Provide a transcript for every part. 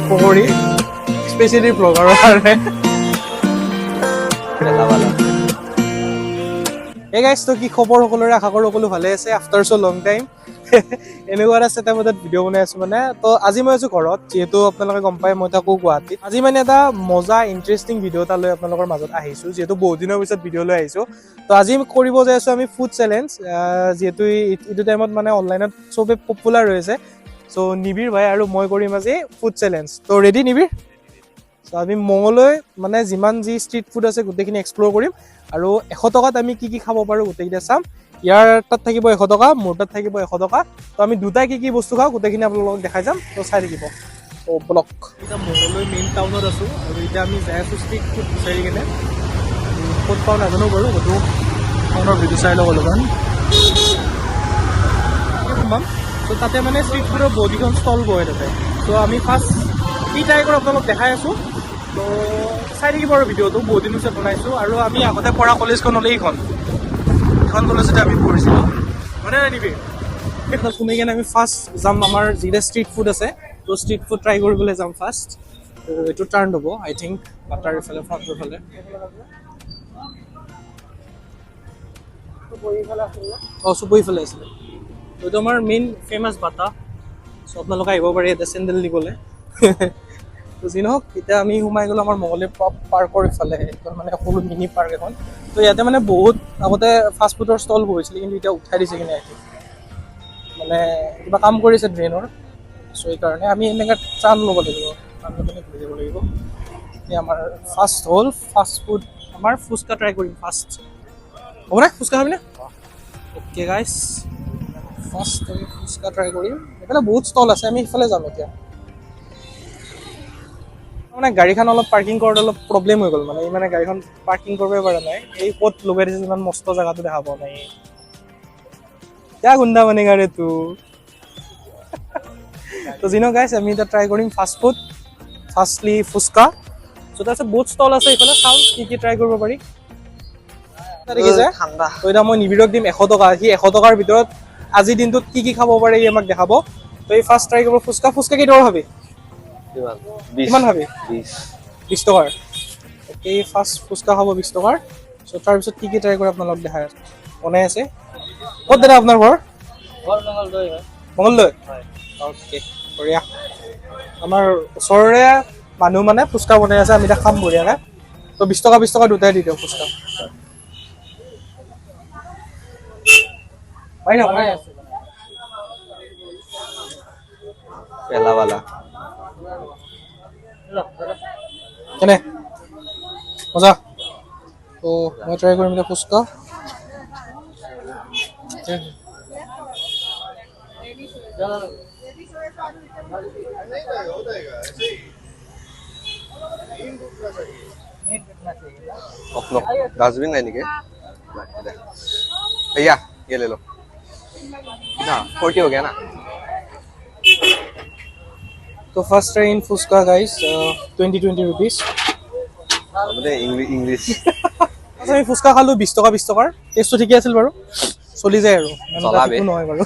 পকৰি স্পেচিয়েলি ব্লগাৰৰ কাৰণে এই গাইজ তো কি খবৰ সকলোৰে আশা কৰোঁ সকলো ভালে আছে আফটাৰ চ' লং টাইম এনেকুৱা এটা ছেটআপ এটাত ভিডিঅ' বনাই আছো মানে তো আজি মই আছো ঘৰত যিহেতু আপোনালোকে গম পায় মই থাকোঁ গুৱাহাটীত আজি মানে এটা মজা ইণ্টাৰেষ্টিং ভিডিঅ' এটা লৈ আপোনালোকৰ মাজত আহিছোঁ যিহেতু বহুত দিনৰ পিছত ভিডিঅ' লৈ আহিছোঁ তো আজি কৰিব যাই আছোঁ আমি ফুড চেলেঞ্জ যিহেতু এইটো টাইমত মানে অনলাইনত চবেই পপুলাৰ হৈ আছে চ' নিবিৰ ভাই আৰু মই কৰিম আজি ফুড চেলেঞ্জ তো ৰেডি নিবিৰ চ' আমি মঙলৈ মানে যিমান যি ষ্ট্ৰীট ফুড আছে গোটেইখিনি এক্সপ্ল'ৰ কৰিম আৰু 100 টকাত আমি কি কি খাব পাৰোঁ গোটেইকেইটা চাম ইয়াৰ তাত থাকিব 100 টকা মোৰ তাত থাকিব 100 টকা তো আমি দুটাই কি কি বস্তু খাওঁ গোটেইখিনি আপোনালোকক দেখাই যাম তো চাই থাকিব তো ব্লক এতিয়া মঙলৈ মেইন টাউনত আছোঁ আৰু এতিয়া আমি যাই আছোঁ ষ্ট্ৰীট ফুড বিচাৰি কিনে ক'ত পাওঁ নাজানো বাৰু সেইটো টাউনৰ ভিডিঅ' চাই ল'ব অলপমান সোমাম তো তাতে মানে ষ্ট্ৰীট ফুডৰ বহুতকেইখন ষ্টল বহে তাতে তো আমি ফাৰ্ষ্ট কি ট্ৰাই কৰোঁ আপোনালোক দেখাই আছোঁ তো চাই থাকিব আৰু ভিডিঅ'টো বহুত দিন পিছত বনাইছোঁ আৰু আমি আগতে পঢ়া কলেজখন হ'লে এইখন কলেজতে আমি পঢ়িছিলোঁ হয়নে নিবি সেইখন শুনি কিনে আমি ফাৰ্ষ্ট যাম আমাৰ যিকেইটা ষ্ট্ৰীট ফুড আছে তো ষ্ট্ৰীট ফুড ট্ৰাই কৰিবলৈ যাম ফাৰ্ষ্ট তো এইটো টাৰ্ণ হ'ব আই থিংক বাটাৰ ইফালে ফ্ৰণ্টৰ ফালে অঁ চুপৰিফালে আছিলে এইটো আমাৰ মেইন ফেমাছ বাটা চ' আপোনালোকে আহিব পাৰে ইয়াতে চেণ্ডেল দিবলৈ তো যি নহওক এতিয়া আমি সোমাই গ'লোঁ আমাৰ মঙলদৈ পাৰ্কৰ ইফালে এইখন মানে সৰু মিনি পাৰ্ক এখন তো ইয়াতে মানে বহুত আগতে ফাষ্ট ফুডৰ ষ্টল বহিছিলে কিন্তু এতিয়া উঠাই দিছে কিনে মানে কিবা কাম কৰিছে ড্ৰেইনৰ চ' সেইকাৰণে আমি এনেকৈ টাৰ্ণ ল'ব লাগিব টাৰ্ণ লৈ পিনে ঘূৰি যাব লাগিব এতিয়া আমাৰ ফাৰ্ষ্ট হ'ল ফাষ্ট ফুড আমাৰ ফুচকা ট্ৰাই কৰিম ফাৰ্ষ্ট হ'বনে ফুচকা খাবিনে অ'কে গাইজ ফাৰ্ষ্ট আমি ফুচকা ট্ৰাই কৰিম এইফালে বহুত ষ্টল আছে আমি সেইফালে যাম এতিয়া মানে গাড়ীখন অলপ পাৰ্কিং কৰোঁতে অলপ প্ৰব্লেম হৈ গ'ল মানে এই মানে গাড়ীখন পাৰ্কিং কৰিব পৰা নাই এই ক'ত লগাই দিছে ইমান মস্ত জেগাটো দেখা পোৱা নাই কিয় গুণ্ডা মানে গাড়ীটো তো যি নহওক গাইজ আমি এতিয়া ট্ৰাই কৰিম ফাষ্ট ফুড ফাৰ্ষ্টলি ফুচকা চ' তাৰপিছত বহুত ষ্টল আছে এইফালে চাওঁ কি কি ট্ৰাই কৰিব পাৰি দেখিছে তো এতিয়া মই নিবিৰক দিম 100 টকা সি 100 টকাৰ ভিতৰত আজিৰ দিনটোত কি কি খাব পাৰে সি আমাক দেখাব তো এই ফাৰ্ষ্ট ট্ৰাই কৰিব ফুচকা কেইটকা খাবি কিমান খাবি 20 টকাৰ এই ফাৰ্ষ্ট ফুচকা খাব 20 টকাৰ চ' তাৰপিছত কি কি ট্ৰাই কৰে আপোনালোক দেখাই আছে বনাই আছে ক'ত দাদা আপোনাৰ ঘৰ মঙলদৈ অ'কে বঢ়িয়া আমাৰ ওচৰৰে মানুহ মানে ফুচকা বনাই আছে আমি এতিয়া খাম বঢ়িয়াকৈ তো 20 টকা দুটাই দি দিয়ক ফুচকা পাই না পেলাৱালা কেনে মজা তো মই ট্ৰাই কৰিম এতিয়া ফুচকা ডাস্টবিন নাই নেকি भैया ये ले लो ना 40 हो गया ना तो फर्स्ट ट्राई इन फुस्का गाइस 20 रुपीस মানে ইংলিশ আচ্ছা আমি ফুচকা খালো 20 টকাৰ টেষ্টটো ঠিকে আছিল বাৰু চলি যায় আৰু চলাবে নহয় বাৰু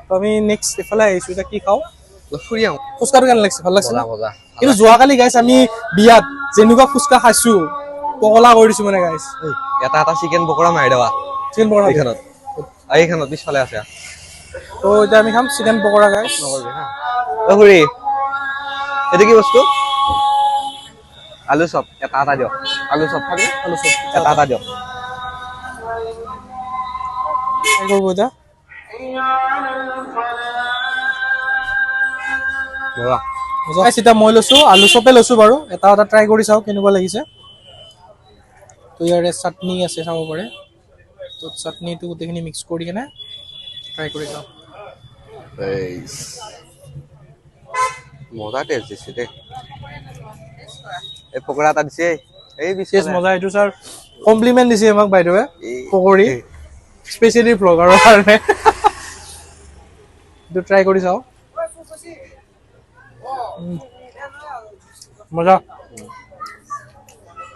তো আমি নেক্সট এফালে আহিছোঁ এতিয়া কি খাওঁ ফুৰি আহোঁ ফুচকাটো কেনে লাগিছে ভাল লাগিছে মজা কিন্তু যোৱাকালি গাইছ আমি বিয়াত যেনেকুৱা ফুচকা খাইছোঁ পগলা কৰি দিছোঁ মানে গাইছ এটা চিকেন পকৰা মাৰি দেৱা চিকেন পকৰা এইখনত পিছফালে আছে তো এতিয়া আমি খাম চিকেন পকৰা গাইছ নকৰিবি হা খুৰী এইটো কি বস্তু আলু চপ এটা দিয়ক আলু চপ খাবি আলু চপ এটা দিয়ক কি কৰিব এতিয়া গাইছ এতিয়া মই লৈছোঁ আলু চপে লৈছোঁ বাৰু এটা ট্ৰাই কৰি চাওঁ কেনেকুৱা লাগিছে তো ইয়াৰে চাটনি আছে চাব পাৰে তো চাটনিটো গোটেইখিনি মিক্স কৰি কিনে ট্ৰাই কৰি চাওঁ মজা টেষ্ট দিছে দেই এই পকৰা এটা দিছে এই বিশেষ মজা এইটো ছাৰ কমপ্লিমেণ্ট দিছে আমাক বাইদেৱে পকৰি স্পেচিয়েলি ব্লগাৰৰ কাৰণে এইটো ট্ৰাই কৰি চাওঁ মজা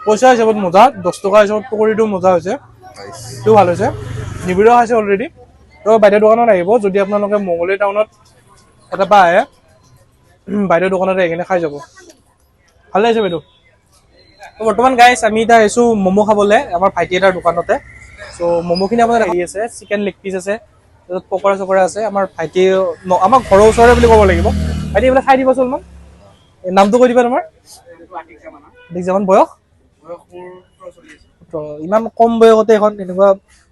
পইচা হিচাপত মজা 10 টকা হিচাপত পকৰিটো মজা হৈছে এইটো ভাল হৈছে নিবিড় খাইছে অলৰেডি তো বাইদেউ দোকানত আহিব যদি আপোনালোকে মঙলদৈ টাউনত এটা পৰা আহে বাইদেউ দোকানতে এইখিনি খাই যাব ভাল লাগিছে বাইদেউ তো বৰ্তমান গাইছ আমি এতিয়া আহিছোঁ ম'ম' খাবলৈ আমাৰ ভাইটি এটাৰ দোকানতে চ' ম'ম'খিনি আপোনাৰ আহি আছে চিকেন লেগ পিচ আছে তাৰপিছত পকৰা চকৰা আছে আমাৰ ভাইটি আমাৰ ঘৰৰ ওচৰতে বুলি ক'ব লাগিব ভাইটি এইবিলাক খাই দিবচোন অলপমান নামটো কৈ দিবা তোমাৰ দীক্ষামান বয়স ইমান কম বয়সতে এখন এনেকুৱা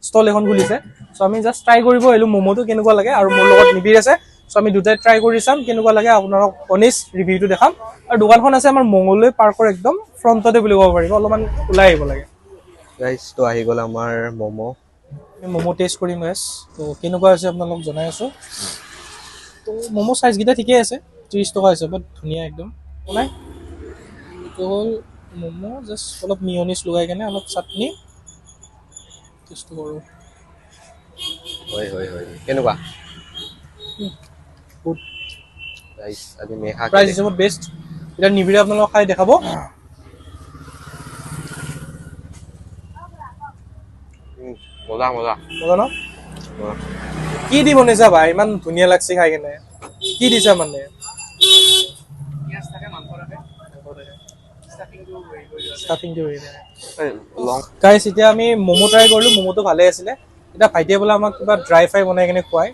ষ্টল এখন খুলিছে চ' আমি জাষ্ট ট্ৰাই কৰিব আহিলোঁ ম'ম'টো কেনেকুৱা লাগে আৰু মোৰ লগত নিবিৰ আছে চ' আমি দুটাই ট্ৰাই কৰি চাম কেনেকুৱা লাগে আপোনালোক অনেষ্ট ৰিভিউটো দেখাম আৰু দোকানখন আছে আমাৰ মঙলদৈ পাৰ্কৰ একদম ফ্ৰণ্টতে বুলি ক'ব পাৰিব অলপমান ওলাই আহিব লাগে গাইছ তো আহি গ'ল আমাৰ ম'ম' ম'ম' টেষ্ট কৰিম গাইছ তো কেনেকুৱা হৈছে আপোনালোক জনাই আছোঁ তো ম'ম' চাইজকেইটা ঠিকেই আছে 30 টকা হৈছে বহুত ধুনীয়া একদম নাই এইটো হ'ল ম'ম' জাষ্ট অলপ মিয়নিছ লগাই কেনে অলপ চাটনি টেষ্টটো কৰোঁ হয় হয় হয় কেনেকুৱা গুড গাইছ আজি মেঘা প্ৰাইচ হিচাপত বেষ্ট এতিয়া নিবিৰে আপোনালোকক খাই দেখাব মজা মজা মজা ন কি দি বনাইছা ভাই ইমান ধুনীয়া লাগছে খাই কেনে কি দিছা মানে গাইছ এতিয়া আমি ম'ম' ট্ৰাই কৰিলোঁ ম'ম'টো ভালে আছিলে এতিয়া ভাইটিয়ে বোলে আমাক কিবা ড্ৰাই ফ্ৰাই বনাই কেনে খুৱাই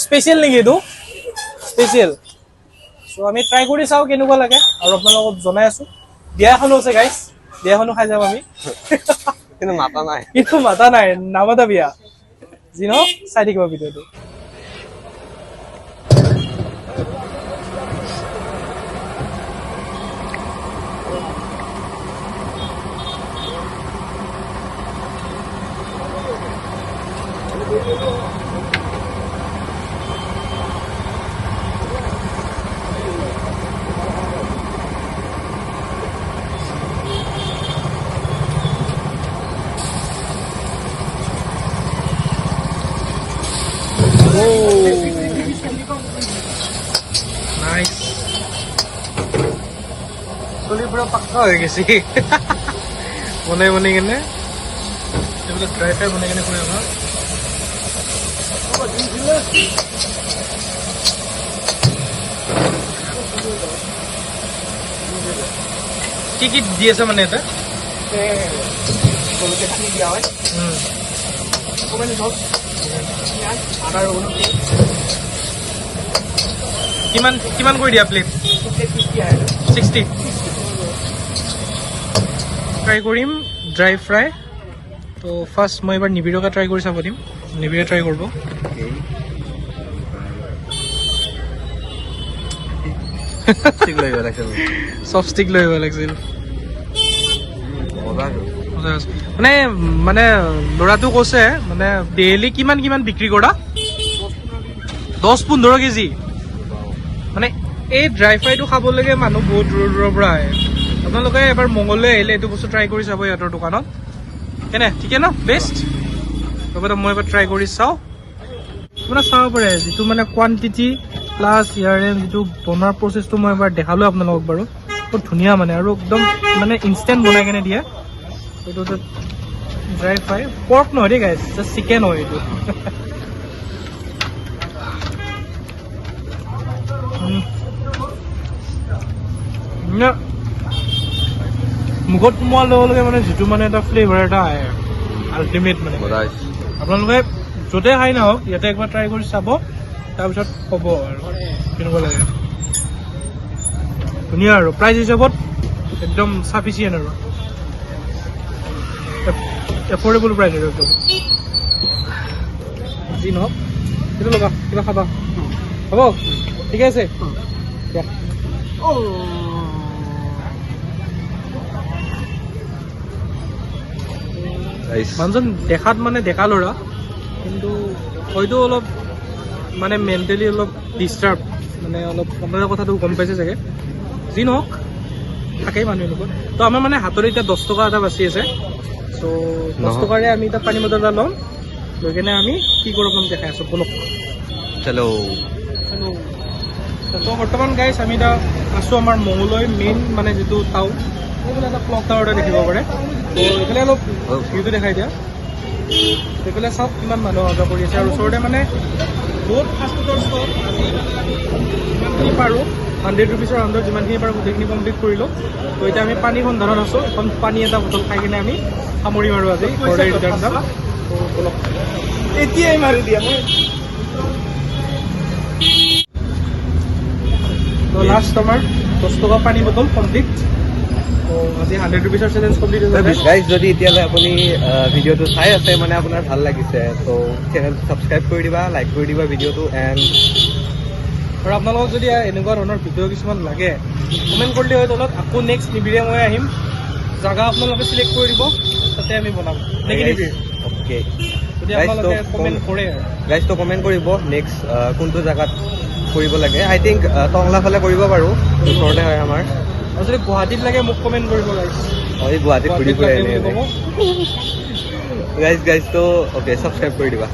স্পেচিয়েল নেকি এইটো স্পেচিয়েল চ' আমি ট্ৰাই কৰি চাওঁ কেনেকুৱা লাগে আৰু আপোনালোকক জনাই আছোঁ বিয়া এখনো আছে গাইছ বিয়াখনো খাই যাম আমি কিন্তু মাতা নাই কিন্তু মাতা নাই নামাতা বিয়া যি নহওক চাই থাকিব ভিডিঅ'টো নাইস চলি পুৰা পাক্কা হৈ গৈছে বনাই বনাই কেনে এইবিলাক ড্ৰাই ফ্ৰাই বনাই কেনে খুৱাই আমাক কি কি দি আছে মানে এটা কিমান কিমান কৰি দিয়া প্লেট 60 ট্ৰাই কৰিম ড্ৰাই ফ্ৰাই তো ফাৰ্ষ্ট মই এবাৰ নিবিৰকে ট্ৰাই কৰি চাব দিম নিবিৰে ট্ৰাই কৰিব চপষ্টিক লৈ আহিব লাগিছিল মানে মানে ল'ৰাটো কৈছে মানে ডেইলি কিমান কিমান বিক্ৰী কৰা 10-15 কেজি মানে এই ড্ৰাই ফ্ৰাইটো খাবলৈকে মানুহ বহুত দূৰৰ দূৰৰ পৰা আহে আপোনালোকে এবাৰ মঙললৈ আহিলে এইটো বস্তু ট্ৰাই কৰি চাব ইহঁতৰ দোকানত কেনে ঠিকে ন বেষ্ট তাৰপৰা মই এবাৰ ট্ৰাই কৰি চাওঁ আপোনাৰ চাব পাৰে যিটো মানে কোৱান্টিটি প্লাছ ইয়াৰে যিটো বনোৱাৰ প্ৰচেছটো মই এবাৰ দেখালোঁ আপোনালোকক বাৰু বহুত ধুনীয়া মানে আৰু একদম মানে ইনষ্টেণ্ট বনাই কেনে দিয়ে এইটো ড্ৰাই ফ্ৰাই পৰ্ক নহয় দেই গাইছ জাষ্ট চিকেন হয় এইটো মুখত সোমোৱাৰ লগে লগে মানে যিটো মানে এটা ফ্লেভাৰ এটা আহে আল্টিমেট মানে আপোনালোকে য'তে খাই নাহক ইয়াতে একবাৰ ট্ৰাই কৰি চাব তাৰপিছত ক'ব আৰু কেনেকুৱা লাগে ধুনীয়া আৰু প্ৰাইচ হিচাপত একদম চাফিচিয়েণ্ট আৰু এফৰ্ডেবল প্ৰাইচ আৰু একদম যি নহওক সেইটো লগা কিবা খাবা হ'ব ঠিকে আছে দিয়া মানুহজন দেখাত মানে ডেকা ল'ৰা কিন্তু হয়তো অলপ মানে মেণ্টেলি অলপ ডিষ্টাৰ্ব মানে অলপ আপোনাৰ কথাটো গম পাইছে চাগে যি নহওক থাকেই মানুহ এনেকুৱা তো আমাৰ মানে হাতত এতিয়া 10 টকা এটা বাচি আছে চ' 10 টকাৰে আমি এতিয়া পানী বটল এটা ল'ম লৈ কেনে আমি কি কৰোঁ আপোনাক দেখাই আছোঁ বলক চলো তো বৰ্তমান গাইছ আমি এতিয়া আছোঁ আমাৰ মঙলদৈ মেইন মানে যিটো টাউন এইফালে এটা ক্লক টাৱাৰ এটা দেখিব পাৰে তো এইফালে অলপ ভিউটো দেখাই দিয়া সেইফালে চাওক কিমান মানুহ অহা যোৱা কৰি আছে আৰু ওচৰতে মানে বহুত ফাষ্ট ফুডৰ ষ্টল আমি যিমানখিনি পাৰোঁ 100 ৰুপিছৰ আণ্ডাৰত যিমানখিনি পাৰোঁ গোটেইখিনি কমপ্লিট কৰিলোঁ তো এতিয়া আমি পানী সন্ধানত আছোঁ এখন পানী এটা বটল খাই কিনে আমি সামৰিম আৰু আজি ঘৰলৈ ৰিটাৰ্ণ যাম তো বলক এতিয়াই মাৰি দিয়া মই তো লাষ্ট আমাৰ 10 টকা পানী বটল কমপ্লিট তো আজি 100 ৰুপিছৰ চেলেঞ্জ কমপ্লিট হৈ গৈছে গাইজ যদি এতিয়ালৈ আপুনি ভিডিঅ'টো চাই আছে মানে আপোনাৰ ভাল লাগিছে তো চেনেলটো ছাবস্ক্ৰাইব কৰি দিবা লাইক কৰি দিবা ভিডিঅ'টো এণ্ড আৰু আপোনালোকক যদি এনেকুৱা ধৰণৰ ভিডিঅ' কিছুমান লাগে কমেণ্ট কৰিলে হয় তলত আকৌ নেক্সট নিবিৰে মই আহিম জাগা আপোনালোকে চিলেক্ট কৰি দিব তাতে আমি বনাম নেকি নিবিৰ অ'কে যদি আপোনালোকে কমেণ্ট কৰে গাইজ তো কমেণ্ট কৰিব নেক্সট কোনটো জেগাত কৰিব লাগে আই থিংক টংলা ফালে কৰিব পাৰোঁ ওচৰতে হয় আমাৰ আৰু যদি গুৱাহাটীত লাগে মোক কমেণ্ট কৰিব গাইজ এই গুৱাহাটীত ঘূৰি ফুৰে লাগে বুলি ক'ব গাইজ তো অ'কে ছাবস্ক্ৰাইব কৰি দিবা